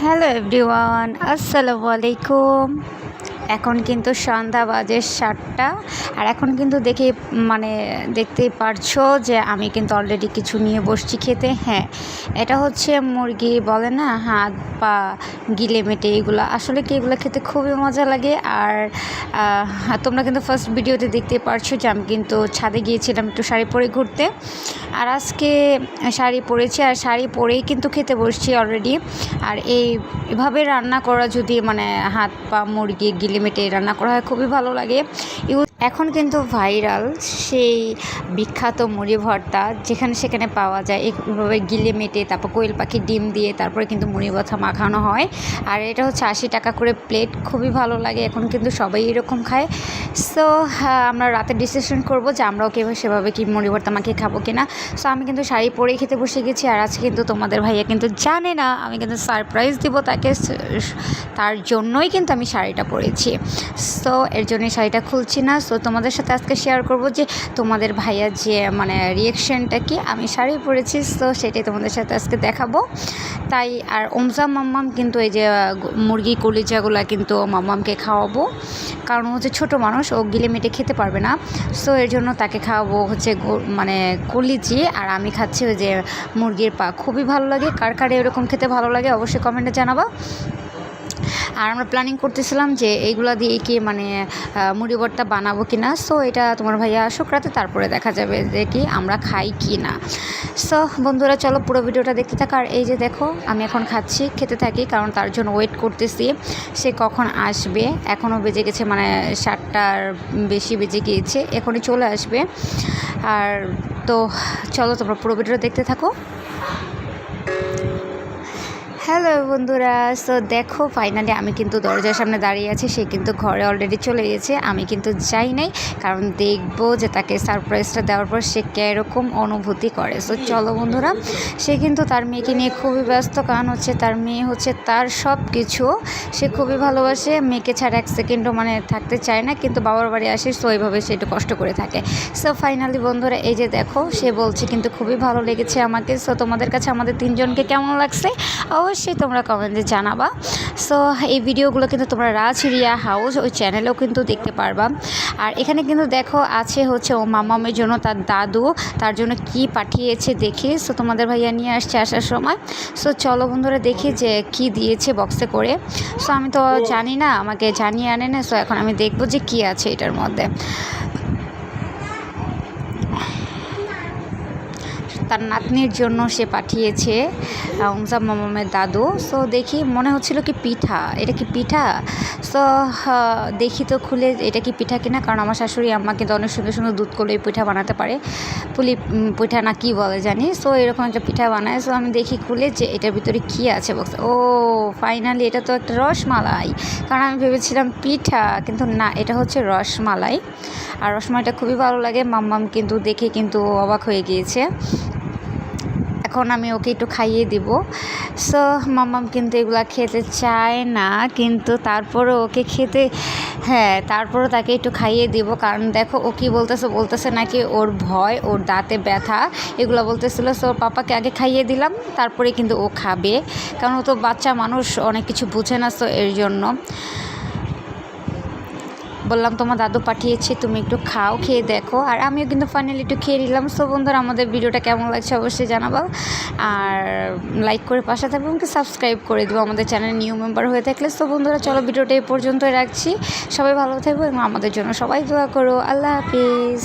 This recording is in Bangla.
হ্যালো এভরিওয়ান, আসসালামু আলাইকুম। এখন কিন্তু সন্ধ্যা বাজে 7টা। আর এখন কিন্তু দেখতেই পারছো যে আমি কিন্তু অলরেডি কিছু নিয়ে বসছি খেতে। হ্যাঁ, এটা হচ্ছে মুরগি বলে না, হাত পা গিলে মেটে, এগুলো আসলে কি এগুলো খেতে খুবই মজা লাগে। আর তোমরা কিন্তু ফার্স্ট ভিডিওতে দেখতে পারছো যে আমি কিন্তু ছাদে গিয়েছিলাম একটু শাড়ি পরে ঘুরতে। আর আজকে শাড়ি পরেছি, আর শাড়ি পরেই কিন্তু খেতে বসছি অলরেডি। আর এইভাবে রান্না করা যদি হাত পা মুরগি গিলে মেটে রান্না করা হয়, খুবই ভালো লাগে। এখন কিন্তু ভাইরাল সেই বিখ্যাত মুড়ি ভর্তা, যেখানে সেখানে পাওয়া যায়। এইভাবে গিলে মেটে তারপর কোয়েল পাখির ডিম দিয়ে তারপরে কিন্তু মুড়ি ভর্তা মাখানো হয়। আর এটা হচ্ছে 80 টাকা করে প্লেট, খুবই ভালো লাগে। এখন কিন্তু সবাই এরকম খায়। সো আমরা রাতে ডিসিশন করব যে আমরাও সেভাবে কি মুড়ি ভর্তা মাখিয়ে খাবো কিনা। সো আমি কিন্তু শাড়ি পরেই খেতে বসে গেছি। আর আজকে কিন্তু তোমাদের ভাইয়া কিন্তু জানে না, আমি কিন্তু সারপ্রাইজ দিব তাকে, তার জন্যই কিন্তু আমি শাড়িটা পরেছি। সো এর জন্যই শাড়িটা খুলছি না। সো তোমাদের সাথে আজকে শেয়ার করব যে তোমাদের ভাইয়া যে রিয়েকশনটা কি আমি শাড়ি পরেছি। সো সেটাই তোমাদের সাথে আজকে দেখাবো। তাই আর ওমজা মাম্মাম কিন্তু এই যে মুরগি কলিজাগুলো কিন্তু মাম্মামকে খাওয়াবো, কারণ হচ্ছে ছোটো মানুষ, ও গিলে মেটে খেতে পারবে না। সো এর জন্য তাকে খাওয়াবো হচ্ছে কলিজি, আর আমি খাচ্ছি ওই যে মুরগির পা। খুবই ভালো লাগে। কার কার এরকম খেতে ভালো লাগে অবশ্যই কমেন্টে জানাবা। আর আমরা প্ল্যানিং করতেছিলাম যে এইগুলা দিয়ে কি মুড়ি ভর্তা বানাবো কি না। সো এটা তোমার ভাইয়া আসুক রাতে, তারপরে দেখা যাবে যে কি আমরা খাই কি না। সো বন্ধুরা, চলো পুরো ভিডিওটা দেখতে থাকো। আর এই যে দেখো, আমি এখন খাচ্ছি, খেতে থাকি, কারণ তার জন্য ওয়েট করতেছি সে কখন আসবে। এখনও বেজে গেছে 7টার বেশি বেজে গিয়েছে, এখনই চলে আসবে। আর তো চলো তোমরা পুরো ভিডিওটা দেখতে থাকো। হ্যালো বন্ধুরা, সো দেখো ফাইনালি আমি কিন্তু দরজার সামনে দাঁড়িয়ে আছি। সে কিন্তু ঘরে অলরেডি চলে গেছে। আমি কিন্তু যাই নাই, কারণ দেখবো যে তাকে সারপ্রাইজটা দেওয়ার পর সে কীরকম অনুভূতি করে। সো চলো বন্ধুরা, সে কিন্তু তার মেয়েকে নিয়ে খুবই ব্যস্ত, কারণ হচ্ছে তার মেয়ে হচ্ছে তার সব কিছু। সে খুবই ভালোবাসে মেয়েকে ছাড়া এক সেকেন্ডও থাকতে চায় না, কিন্তু বাবার বাড়ি আসে। সো এইভাবে সে একটু কষ্ট করে থাকে। সো ফাইনালি বন্ধুরা, এই যে দেখো, সে বলছে কিন্তু খুবই ভালো লেগেছে আমাকে। সো তোমাদের কাছে আমাদের তিনজনকে কেমন লাগছে অবশ্যই তোমরা কমেন্টে জানাবা। সো এই ভিডিওগুলো কিন্তু তোমরা রাজ রিয়া হাউস ওই চ্যানেলেও কিন্তু দেখতে পারবা। আর এখানে কিন্তু দেখো আছে হচ্ছে ও মামামের জন্য তার দাদু তার জন্য কি পাঠিয়েছে দেখি। সো তোমাদের ভাইয়া নিয়ে আসছে আসার সময়। সো চলো বন্ধুরা, দেখি যে কি দিয়েছে বক্সে করে। সো আমি তো জানি না, আমাকে জানিয়ে আনে না। সো এখন আমি দেখবো যে কি আছে এটার মধ্যে। তার নাতনির জন্য সে পাঠিয়েছে ওমজা মামামের দাদু। সো দেখি, মনে হচ্ছিল কি পিঠা, এটা কি পিঠা। সো দেখি তো খুলে এটা কি পিঠা কিনা, কারণ আমার শাশুড়ি আম্মা কিন্তু অনেক সুন্দর সুন্দর দুধ কলে পিঠা বানাতে পারে, পুলি পিঠা না কি বলে জানি। সো এরকম একটা পিঠা বানায়। সো আমি দেখি খুলে যে এটার ভিতরে কী আছে বক্স। ও ফাইনালি এটা তো একটা রসমালাই, কারণ আমি ভেবেছিলাম পিঠা, কিন্তু না, এটা হচ্ছে রসমালাই। আর রসমালাইটা খুবই ভালো লাগে। মাম্মাম কিন্তু দেখে কিন্তু অবাক হয়ে গিয়েছে। এখন আমি ওকে একটু খাইয়ে দিব। সো মাম্মাম কিন্তু এগুলা খেতে চায় না, কিন্তু তারপরও ওকে খেতে, হ্যাঁ তারপরও তাকে একটু খাইয়ে দিব। কারণ দেখো ও কী বলতেছে নাকি ওর ভয়, ওর দাঁতে ব্যথা, এগুলো বলতেছিল। সো পাপাকে আগে খাইয়ে দিলাম, তারপরে কিন্তু ও খাবে, কারণ ও তো বাচ্চা মানুষ, অনেক কিছু বুঝে না। সো এর জন্য বললাম তোমার দাদু পাঠিয়েছে, তুমি একটু খাও, খেয়ে দেখো। আর আমিও কিন্তু ফাইনালি একটু খেয়ে নিলাম। সো বন্ধুরা, আমাদের ভিডিওটা কেমন লাগছে অবশ্যই জানাবো। আর লাইক করে পাশে থাকবে এবং সাবস্ক্রাইব করে দেবো আমাদের চ্যানেল নিউ মেম্বার হয়ে থাকলে। সো বন্ধুরা, চলো ভিডিওটা এই পর্যন্তই রাখছি। সবাই ভালো থাকবো এবং আমাদের জন্য সবাই দোয়া করো। আল্লাহ হাফিজ।